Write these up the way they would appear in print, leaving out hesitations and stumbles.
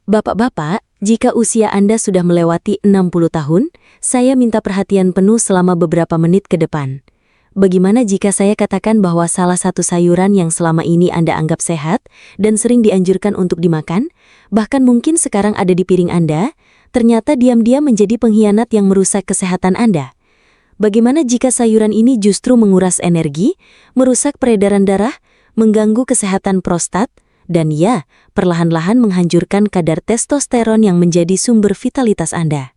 Bapak-bapak, jika usia Anda sudah melewati 60 tahun, saya minta perhatian penuh selama beberapa menit ke depan. Bagaimana jika saya katakan bahwa salah satu sayuran yang selama ini Anda anggap sehat dan sering dianjurkan untuk dimakan, bahkan mungkin sekarang ada di piring Anda, ternyata diam-diam menjadi pengkhianat yang merusak kesehatan Anda? Bagaimana jika sayuran ini justru menguras energi, merusak peredaran darah, mengganggu kesehatan prostat, dan ya, perlahan-lahan menghancurkan kadar testosteron yang menjadi sumber vitalitas Anda?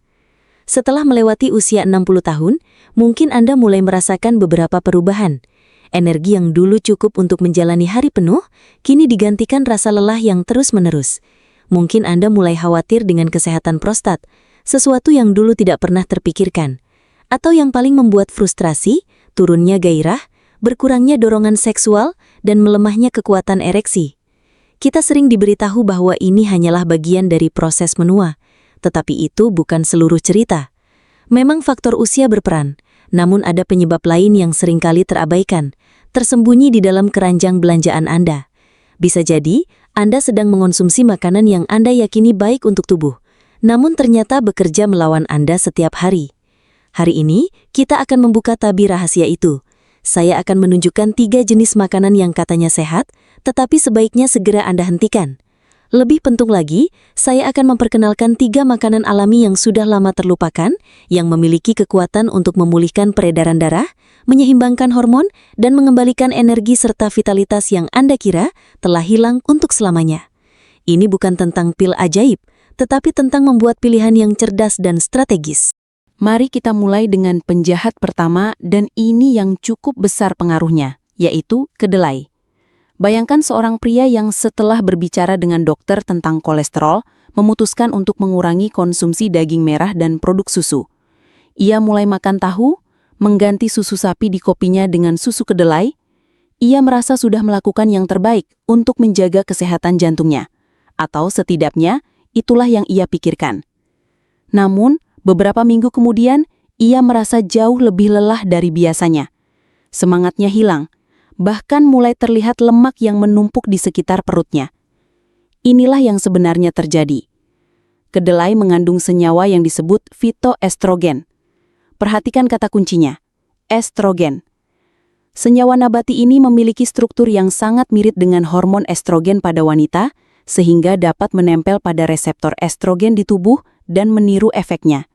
Setelah melewati usia 60 tahun, mungkin Anda mulai merasakan beberapa perubahan. Energi yang dulu cukup untuk menjalani hari penuh, kini digantikan rasa lelah yang terus-menerus. Mungkin Anda mulai khawatir dengan kesehatan prostat, sesuatu yang dulu tidak pernah terpikirkan. Atau yang paling membuat frustrasi, turunnya gairah, berkurangnya dorongan seksual, dan melemahnya kekuatan ereksi. Kita sering diberitahu bahwa ini hanyalah bagian dari proses menua, tetapi itu bukan seluruh cerita. Memang faktor usia berperan, namun ada penyebab lain yang seringkali terabaikan, tersembunyi di dalam keranjang belanjaan Anda. Bisa jadi, Anda sedang mengonsumsi makanan yang Anda yakini baik untuk tubuh, namun ternyata bekerja melawan Anda setiap hari. Hari ini, kita akan membuka tabir rahasia itu. Saya akan menunjukkan 3 jenis makanan yang katanya sehat, tetapi sebaiknya segera Anda hentikan. Lebih penting lagi, saya akan memperkenalkan 3 makanan alami yang sudah lama terlupakan, yang memiliki kekuatan untuk memulihkan peredaran darah, menyeimbangkan hormon, dan mengembalikan energi serta vitalitas yang Anda kira telah hilang untuk selamanya. Ini bukan tentang pil ajaib, tetapi tentang membuat pilihan yang cerdas dan strategis. Mari kita mulai dengan penjahat pertama dan ini yang cukup besar pengaruhnya, yaitu kedelai. Bayangkan seorang pria yang setelah berbicara dengan dokter tentang kolesterol, memutuskan untuk mengurangi konsumsi daging merah dan produk susu. Ia mulai makan tahu, mengganti susu sapi di kopinya dengan susu kedelai. Ia merasa sudah melakukan yang terbaik untuk menjaga kesehatan jantungnya. Atau setidaknya, itulah yang ia pikirkan. Namun, beberapa minggu kemudian, ia merasa jauh lebih lelah dari biasanya. Semangatnya hilang, bahkan mulai terlihat lemak yang menumpuk di sekitar perutnya. Inilah yang sebenarnya terjadi. Kedelai mengandung senyawa yang disebut fitoestrogen. Perhatikan kata kuncinya, estrogen. Senyawa nabati ini memiliki struktur yang sangat mirip dengan hormon estrogen pada wanita, sehingga dapat menempel pada reseptor estrogen di tubuh dan meniru efeknya.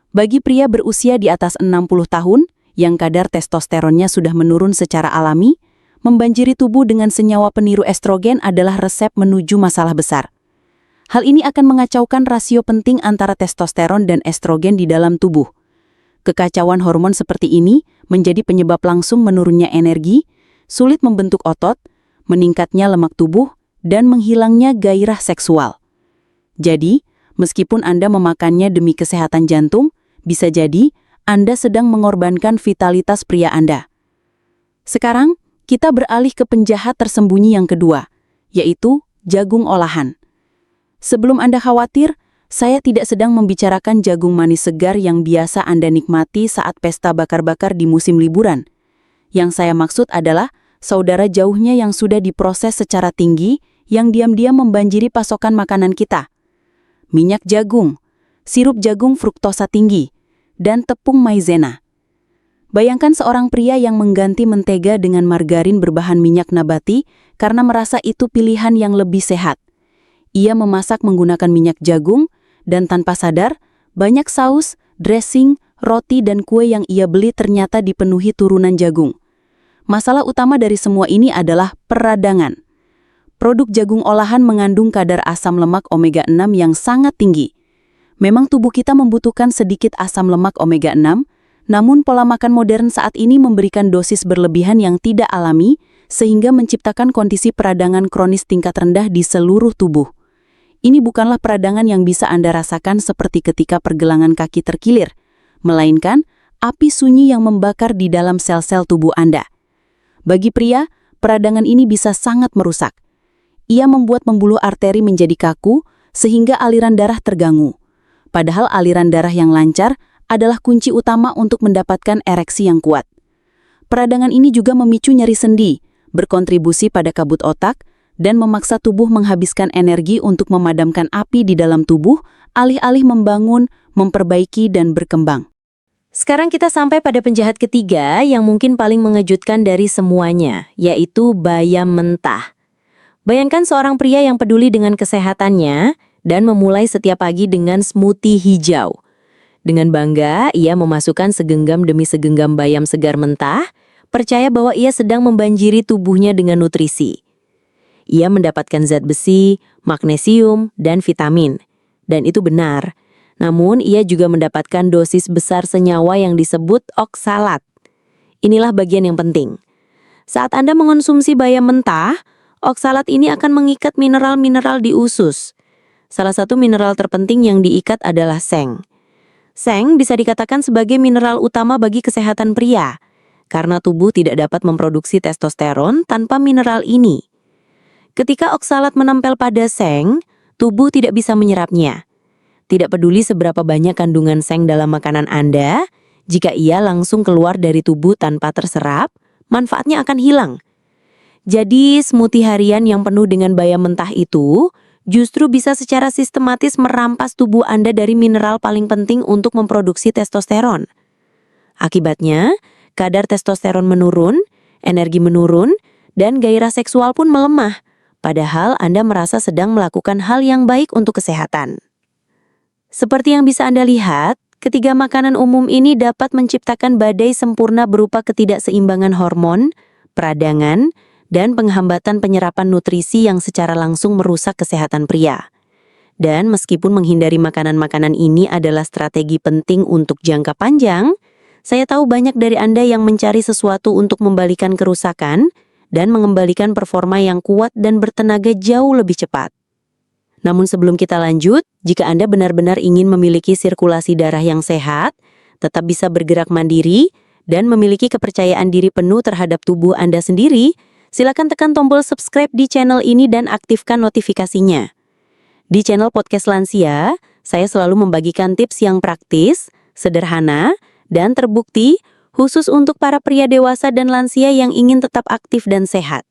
Bagi pria berusia di atas 60 tahun, yang kadar testosteronnya sudah menurun secara alami, membanjiri tubuh dengan senyawa peniru estrogen adalah resep menuju masalah besar. Hal ini akan mengacaukan rasio penting antara testosteron dan estrogen di dalam tubuh. Kekacauan hormon seperti ini menjadi penyebab langsung menurunnya energi, sulit membentuk otot, meningkatnya lemak tubuh, dan menghilangnya gairah seksual. Jadi, meskipun Anda memakannya demi kesehatan jantung, bisa jadi Anda sedang mengorbankan vitalitas pria Anda. Sekarang, kita beralih ke penjahat tersembunyi yang kedua, yaitu jagung olahan. Sebelum Anda khawatir, saya tidak sedang membicarakan jagung manis segar yang biasa Anda nikmati saat pesta bakar-bakar di musim liburan. Yang saya maksud adalah saudara jauhnya yang sudah diproses secara tinggi, yang diam-diam membanjiri pasokan makanan kita. Minyak jagung, sirup jagung fruktosa tinggi, dan tepung maizena. Bayangkan seorang pria yang mengganti mentega dengan margarin berbahan minyak nabati karena merasa itu pilihan yang lebih sehat. Ia memasak menggunakan minyak jagung, dan tanpa sadar, banyak saus, dressing, roti, dan kue yang ia beli ternyata dipenuhi turunan jagung. Masalah utama dari semua ini adalah peradangan. Produk jagung olahan mengandung kadar asam lemak omega 6 yang sangat tinggi. Memang tubuh kita membutuhkan sedikit asam lemak omega 6, namun pola makan modern saat ini memberikan dosis berlebihan yang tidak alami, sehingga menciptakan kondisi peradangan kronis tingkat rendah di seluruh tubuh. Ini bukanlah peradangan yang bisa Anda rasakan seperti ketika pergelangan kaki terkilir, melainkan api sunyi yang membakar di dalam sel-sel tubuh Anda. Bagi pria, peradangan ini bisa sangat merusak. Ia membuat pembuluh arteri menjadi kaku, sehingga aliran darah terganggu. Padahal aliran darah yang lancar adalah kunci utama untuk mendapatkan ereksi yang kuat. Peradangan ini juga memicu nyeri sendi, berkontribusi pada kabut otak, dan memaksa tubuh menghabiskan energi untuk memadamkan api di dalam tubuh, alih-alih membangun, memperbaiki, dan berkembang. Sekarang kita sampai pada penjahat ketiga yang mungkin paling mengejutkan dari semuanya, yaitu bayam mentah. Bayangkan seorang pria yang peduli dengan kesehatannya dan memulai setiap pagi dengan smoothie hijau. Dengan bangga, ia memasukkan segenggam demi segenggam bayam segar mentah, percaya bahwa ia sedang membanjiri tubuhnya dengan nutrisi. Ia mendapatkan zat besi, magnesium, dan vitamin. Dan itu benar. Namun, ia juga mendapatkan dosis besar senyawa yang disebut oksalat. Inilah bagian yang penting. Saat Anda mengonsumsi bayam mentah, oksalat ini akan mengikat mineral-mineral di usus. Salah satu mineral terpenting yang diikat adalah seng. Seng bisa dikatakan sebagai mineral utama bagi kesehatan pria, karena tubuh tidak dapat memproduksi testosteron tanpa mineral ini. Ketika oksalat menempel pada seng, tubuh tidak bisa menyerapnya. Tidak peduli seberapa banyak kandungan seng dalam makanan Anda, jika ia langsung keluar dari tubuh tanpa terserap, manfaatnya akan hilang. Jadi, smoothie harian yang penuh dengan bayam mentah itu justru bisa secara sistematis merampas tubuh Anda dari mineral paling penting untuk memproduksi testosteron. Akibatnya, kadar testosteron menurun, energi menurun, dan gairah seksual pun melemah, padahal Anda merasa sedang melakukan hal yang baik untuk kesehatan. Seperti yang bisa Anda lihat, ketiga makanan umum ini dapat menciptakan badai sempurna berupa ketidakseimbangan hormon, peradangan, dan penghambatan penyerapan nutrisi yang secara langsung merusak kesehatan pria. Dan meskipun menghindari makanan-makanan ini adalah strategi penting untuk jangka panjang, saya tahu banyak dari Anda yang mencari sesuatu untuk membalikan kerusakan dan mengembalikan performa yang kuat dan bertenaga jauh lebih cepat. Namun sebelum kita lanjut, jika Anda benar-benar ingin memiliki sirkulasi darah yang sehat, tetap bisa bergerak mandiri, dan memiliki kepercayaan diri penuh terhadap tubuh Anda sendiri, silakan tekan tombol subscribe di channel ini dan aktifkan notifikasinya. Di channel Podcast Lansia, saya selalu membagikan tips yang praktis, sederhana, dan terbukti khusus untuk para pria dewasa dan lansia yang ingin tetap aktif dan sehat.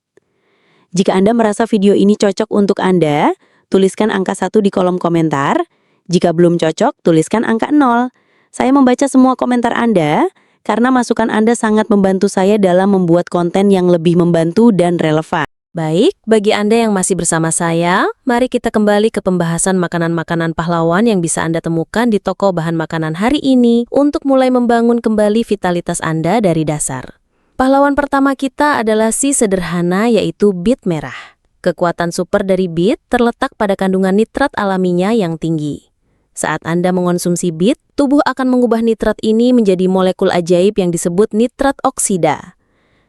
Jika Anda merasa video ini cocok untuk Anda, tuliskan angka 1 di kolom komentar. Jika belum cocok, tuliskan angka 0. Saya membaca semua komentar Anda, karena masukan Anda sangat membantu saya dalam membuat konten yang lebih membantu dan relevan. Baik, bagi Anda yang masih bersama saya, mari kita kembali ke pembahasan makanan-makanan pahlawan yang bisa Anda temukan di toko bahan makanan hari ini untuk mulai membangun kembali vitalitas Anda dari dasar. Pahlawan pertama kita adalah si sederhana, yaitu bit merah. Kekuatan super dari bit terletak pada kandungan nitrat alaminya yang tinggi. Saat Anda mengonsumsi bit, tubuh akan mengubah nitrat ini menjadi molekul ajaib yang disebut nitrat oksida.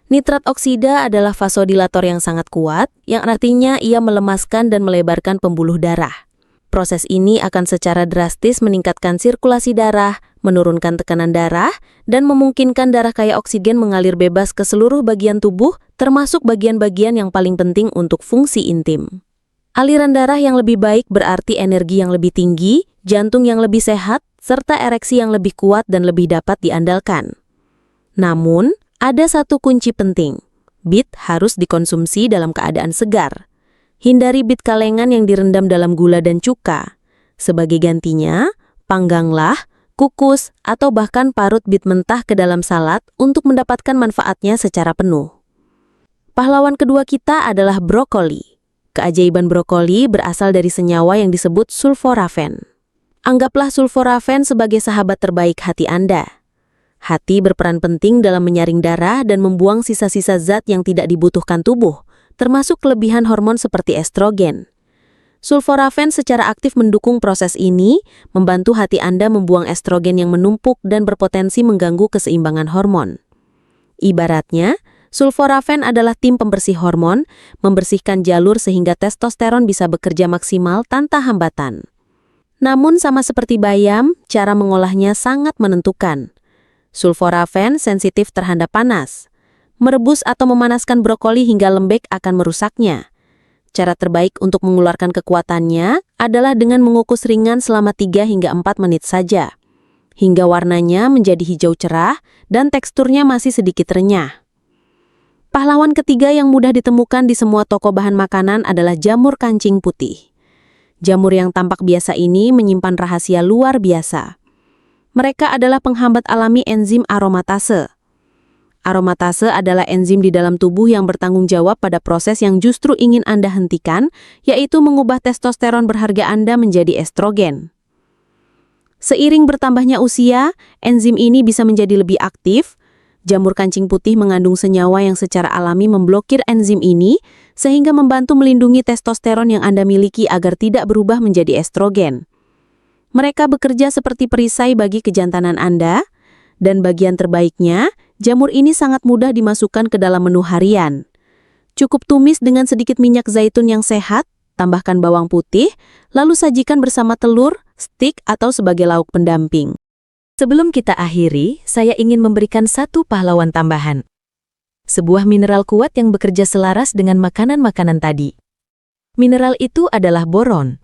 Nitrat oksida adalah vasodilator yang sangat kuat, yang artinya ia melemaskan dan melebarkan pembuluh darah. Proses ini akan secara drastis meningkatkan sirkulasi darah, menurunkan tekanan darah, dan memungkinkan darah kaya oksigen mengalir bebas ke seluruh bagian tubuh, termasuk bagian-bagian yang paling penting untuk fungsi intim. Aliran darah yang lebih baik berarti energi yang lebih tinggi, jantung yang lebih sehat, serta ereksi yang lebih kuat dan lebih dapat diandalkan. Namun, ada satu kunci penting. Bit harus dikonsumsi dalam keadaan segar. Hindari bit kalengan yang direndam dalam gula dan cuka. Sebagai gantinya, pangganglah, kukus, atau bahkan parut bit mentah ke dalam salad untuk mendapatkan manfaatnya secara penuh. Pahlawan kedua kita adalah brokoli. Keajaiban brokoli berasal dari senyawa yang disebut sulforafen. Anggaplah sulforafen sebagai sahabat terbaik hati Anda. Hati berperan penting dalam menyaring darah dan membuang sisa-sisa zat yang tidak dibutuhkan tubuh, termasuk kelebihan hormon seperti estrogen. Sulforafen secara aktif mendukung proses ini, membantu hati Anda membuang estrogen yang menumpuk dan berpotensi mengganggu keseimbangan hormon. Ibaratnya, sulforafen adalah tim pembersih hormon, membersihkan jalur sehingga testosteron bisa bekerja maksimal tanpa hambatan. Namun sama seperti bayam, cara mengolahnya sangat menentukan. Sulforafen sensitif terhadap panas. Merebus atau memanaskan brokoli hingga lembek akan merusaknya. Cara terbaik untuk mengeluarkan kekuatannya adalah dengan mengukus ringan selama 3 hingga 4 menit saja, hingga warnanya menjadi hijau cerah dan teksturnya masih sedikit renyah. Pahlawan ketiga yang mudah ditemukan di semua toko bahan makanan adalah jamur kancing putih. Jamur yang tampak biasa ini menyimpan rahasia luar biasa. Mereka adalah penghambat alami enzim aromatase. Aromatase adalah enzim di dalam tubuh yang bertanggung jawab pada proses yang justru ingin Anda hentikan, yaitu mengubah testosteron berharga Anda menjadi estrogen. Seiring bertambahnya usia, enzim ini bisa menjadi lebih aktif. Jamur kancing putih mengandung senyawa yang secara alami memblokir enzim ini, sehingga membantu melindungi testosteron yang Anda miliki agar tidak berubah menjadi estrogen. Mereka bekerja seperti perisai bagi kejantanan Anda, dan bagian terbaiknya, jamur ini sangat mudah dimasukkan ke dalam menu harian. Cukup tumis dengan sedikit minyak zaitun yang sehat, tambahkan bawang putih, lalu sajikan bersama telur, stik, atau sebagai lauk pendamping. Sebelum kita akhiri, saya ingin memberikan satu pahlawan tambahan. Sebuah mineral kuat yang bekerja selaras dengan makanan-makanan tadi. Mineral itu adalah boron.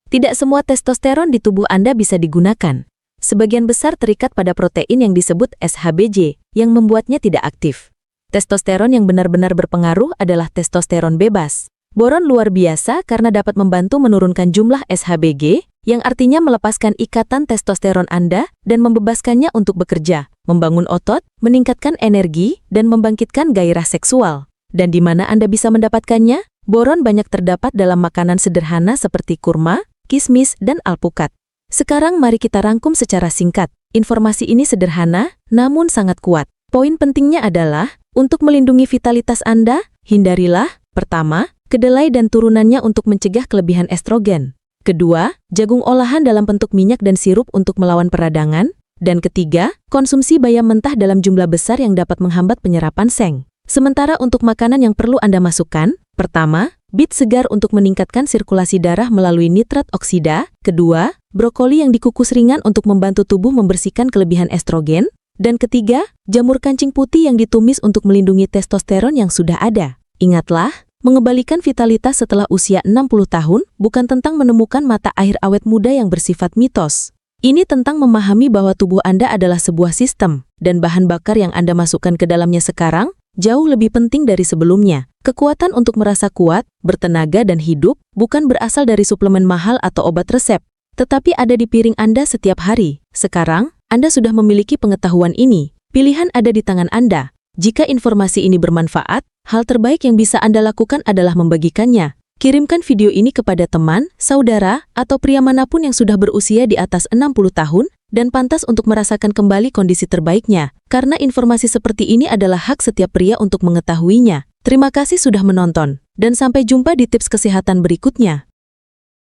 Tidak semua testosteron di tubuh Anda bisa digunakan. Sebagian besar terikat pada protein yang disebut SHBG, yang membuatnya tidak aktif. Testosteron yang benar-benar berpengaruh adalah testosteron bebas. Boron luar biasa karena dapat membantu menurunkan jumlah SHBG, yang artinya melepaskan ikatan testosteron Anda dan membebaskannya untuk bekerja, membangun otot, meningkatkan energi, dan membangkitkan gairah seksual. Dan di mana Anda bisa mendapatkannya? Boron banyak terdapat dalam makanan sederhana seperti kurma, kismis, dan alpukat. Sekarang mari kita rangkum secara singkat. Informasi ini sederhana, namun sangat kuat. Poin pentingnya adalah, untuk melindungi vitalitas Anda, hindarilah, pertama, kedelai dan turunannya untuk mencegah kelebihan estrogen. Kedua, jagung olahan dalam bentuk minyak dan sirup untuk melawan peradangan. Dan ketiga, konsumsi bayam mentah dalam jumlah besar yang dapat menghambat penyerapan seng. Sementara untuk makanan yang perlu Anda masukkan, pertama, bit segar untuk meningkatkan sirkulasi darah melalui nitrat oksida. Kedua, brokoli yang dikukus ringan untuk membantu tubuh membersihkan kelebihan estrogen. Dan ketiga, jamur kancing putih yang ditumis untuk melindungi testosteron yang sudah ada. Ingatlah, mengembalikan vitalitas setelah usia 60 tahun bukan tentang menemukan mata air awet muda yang bersifat mitos. Ini tentang memahami bahwa tubuh Anda adalah sebuah sistem, dan bahan bakar yang Anda masukkan ke dalamnya sekarang jauh lebih penting dari sebelumnya. Kekuatan untuk merasa kuat, bertenaga, dan hidup bukan berasal dari suplemen mahal atau obat resep, tetapi ada di piring Anda setiap hari. Sekarang, Anda sudah memiliki pengetahuan ini. Pilihan ada di tangan Anda. Jika informasi ini bermanfaat, hal terbaik yang bisa Anda lakukan adalah membagikannya. Kirimkan video ini kepada teman, saudara, atau pria manapun yang sudah berusia di atas 60 tahun dan pantas untuk merasakan kembali kondisi terbaiknya, karena informasi seperti ini adalah hak setiap pria untuk mengetahuinya. Terima kasih sudah menonton, dan sampai jumpa di tips kesehatan berikutnya.